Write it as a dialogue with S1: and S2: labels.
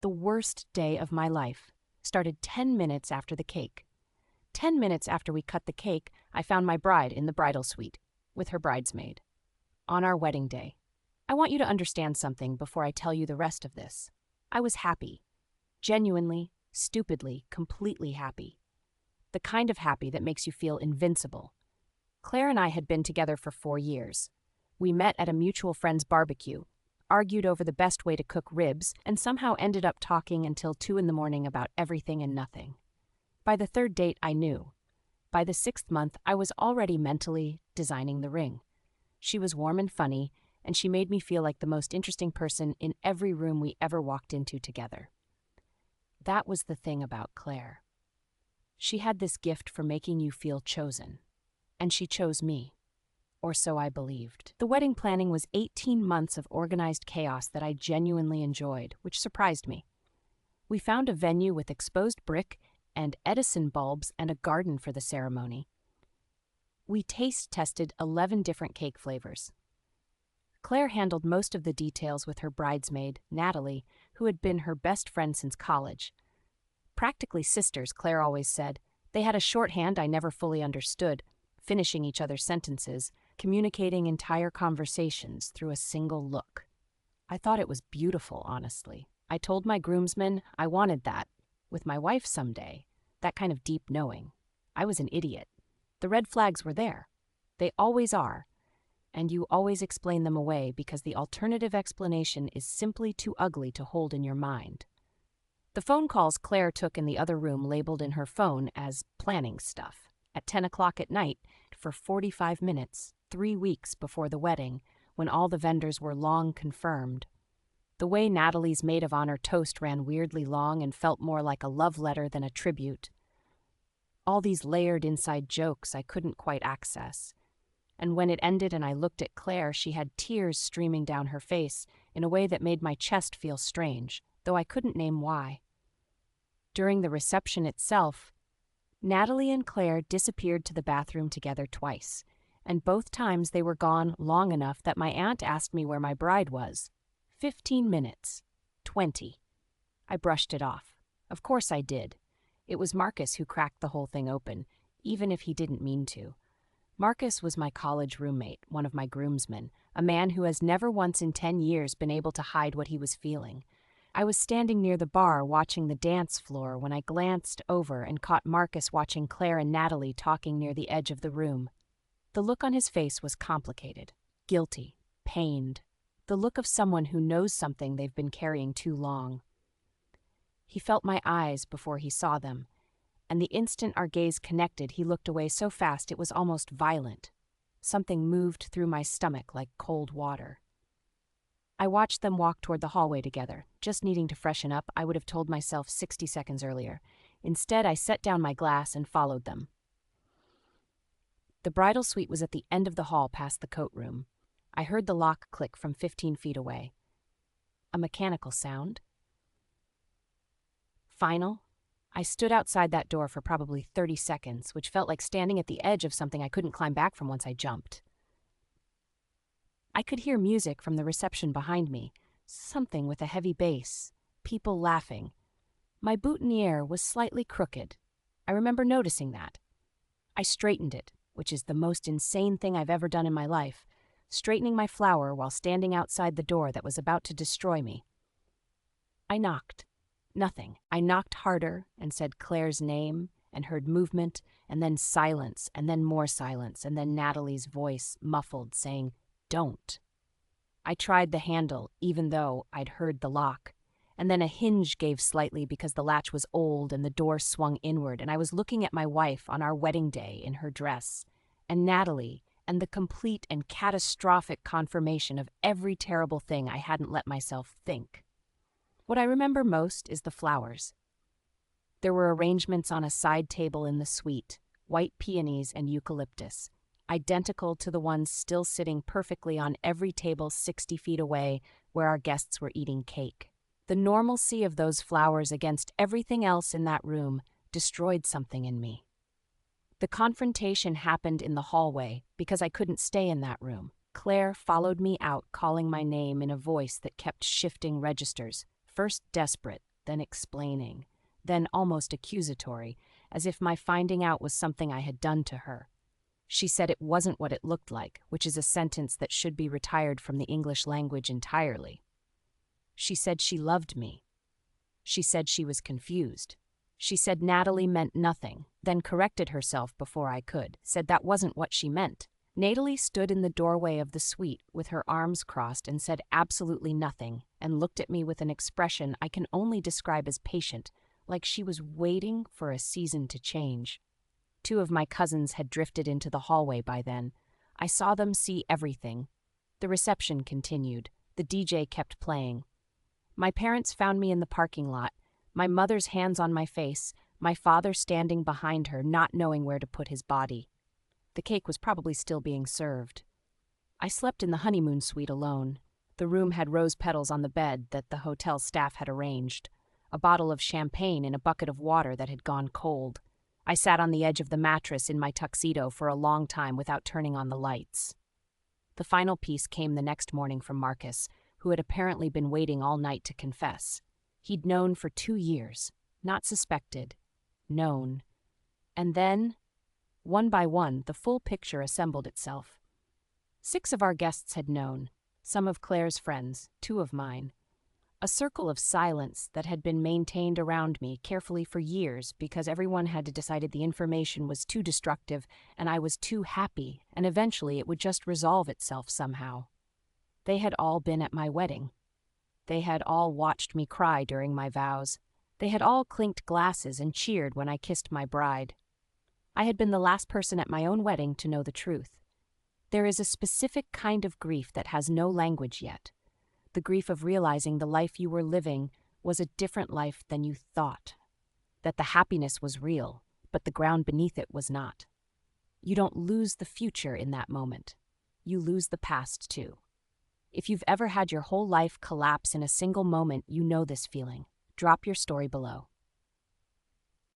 S1: The worst day of my life started 10 minutes after the cake. 10 minutes after we cut the cake, I found my bride in the bridal suite with her bridesmaid. On our wedding day. I want you to understand something before I tell you the rest of this. I was happy. Genuinely, stupidly, completely happy. The kind of happy that makes you feel invincible. Claire and I had been together for 4 years. We met at a mutual friend's barbecue, argued over the best way to cook ribs, and somehow ended up talking until 2 in the morning about everything and nothing. By the 3rd date, I knew. By the 6th month, I was already mentally designing the ring. She was warm and funny, and she made me feel like the most interesting person in every room we ever walked into together. That was the thing about Claire. She had this gift for making you feel chosen, and she chose me. Or so I believed. The wedding planning was 18 months of organized chaos that I genuinely enjoyed, which surprised me. We found a venue with exposed brick and Edison bulbs and a garden for the ceremony. We taste tested 11 different cake flavors. Claire handled most of the details with her bridesmaid, Natalie, who had been her best friend since college. Practically sisters, Claire always said. They had a shorthand I never fully understood, finishing each other's sentences, communicating entire conversations through a single look. I thought it was beautiful, honestly. I told my groomsmen I wanted that, with my wife someday, that kind of deep knowing. I was an idiot. The red flags were there. They always are. And you always explain them away because the alternative explanation is simply too ugly to hold in your mind. The phone calls Claire took in the other room labeled in her phone as planning stuff. At 10 o'clock at night, for 45 minutes, 3 weeks before the wedding, when all the vendors were long confirmed. The way Natalie's maid of honor toast ran weirdly long and felt more like a love letter than a tribute. All these layered inside jokes I couldn't quite access. And when it ended and I looked at Claire, she had tears streaming down her face in a way that made my chest feel strange, though I couldn't name why. During the reception itself, Natalie and Claire disappeared to the bathroom together twice, and both times they were gone long enough that my aunt asked me where my bride was. 15 minutes. 20. I brushed it off. Of course I did. It was Marcus who cracked the whole thing open, even if he didn't mean to. Marcus was my college roommate, one of my groomsmen, a man who has never once in 10 years been able to hide what he was feeling. I was standing near the bar watching the dance floor when I glanced over and caught Marcus watching Claire and Natalie talking near the edge of the room. The look on his face was complicated, guilty, pained, the look of someone who knows something they've been carrying too long. He felt my eyes before he saw them, and the instant our gaze connected, he looked away so fast it was almost violent. Something moved through my stomach like cold water. I watched them walk toward the hallway together, just needing to freshen up. I would have told myself 60 seconds earlier. Instead, I set down my glass and followed them. The bridal suite was at the end of the hall past the coat room. I heard the lock click from 15 feet away. A mechanical sound. Final. I stood outside that door for probably 30 seconds, which felt like standing at the edge of something I couldn't climb back from once I jumped. I could hear music from the reception behind me, something with a heavy bass, people laughing. My boutonniere was slightly crooked. I remember noticing that. I straightened it, which is the most insane thing I've ever done in my life, straightening my flower while standing outside the door that was about to destroy me. I knocked. Nothing. I knocked harder and said Claire's name and heard movement and then silence and then more silence and then Natalie's voice, muffled, saying, "Don't." I tried the handle, even though I'd heard the lock, and then a hinge gave slightly because the latch was old and the door swung inward, and I was looking at my wife on our wedding day in her dress, and Natalie, and the complete and catastrophic confirmation of every terrible thing I hadn't let myself think. What I remember most is the flowers. There were arrangements on a side table in the suite, white peonies and eucalyptus, identical to the ones still sitting perfectly on every table 60 feet away where our guests were eating cake. The normalcy of those flowers against everything else in that room destroyed something in me. The confrontation happened in the hallway because I couldn't stay in that room. Claire followed me out, calling my name in a voice that kept shifting registers, first desperate, then explaining, then almost accusatory, as if my finding out was something I had done to her. She said it wasn't what it looked like, which is a sentence that should be retired from the English language entirely. She said she loved me. She said she was confused. She said Natalie meant nothing, then corrected herself before I could, said that wasn't what she meant. Natalie stood in the doorway of the suite with her arms crossed and said absolutely nothing, and looked at me with an expression I can only describe as patient, like she was waiting for a season to change. 2 of my cousins had drifted into the hallway by then. I saw them see everything. The reception continued. The DJ kept playing. My parents found me in the parking lot, my mother's hands on my face, my father standing behind her, not knowing where to put his body. The cake was probably still being served. I slept in the honeymoon suite alone. The room had rose petals on the bed that the hotel staff had arranged, a bottle of champagne in a bucket of water that had gone cold. I sat on the edge of the mattress in my tuxedo for a long time without turning on the lights. The final piece came the next morning from Marcus, who had apparently been waiting all night to confess. He'd known for 2 years, not suspected, known. And then, one by one, the full picture assembled itself. 6 of our guests had known, some of Claire's friends, 2 of mine. A circle of silence that had been maintained around me carefully for years because everyone had decided the information was too destructive and I was too happy, and eventually it would just resolve itself somehow. They had all been at my wedding. They had all watched me cry during my vows. They had all clinked glasses and cheered when I kissed my bride. I had been the last person at my own wedding to know the truth. There is a specific kind of grief that has no language yet. The grief of realizing the life you were living was a different life than you thought. That the happiness was real, but the ground beneath it was not. You don't lose the future in that moment. You lose the past too. If you've ever had your whole life collapse in a single moment, you know this feeling. Drop your story below.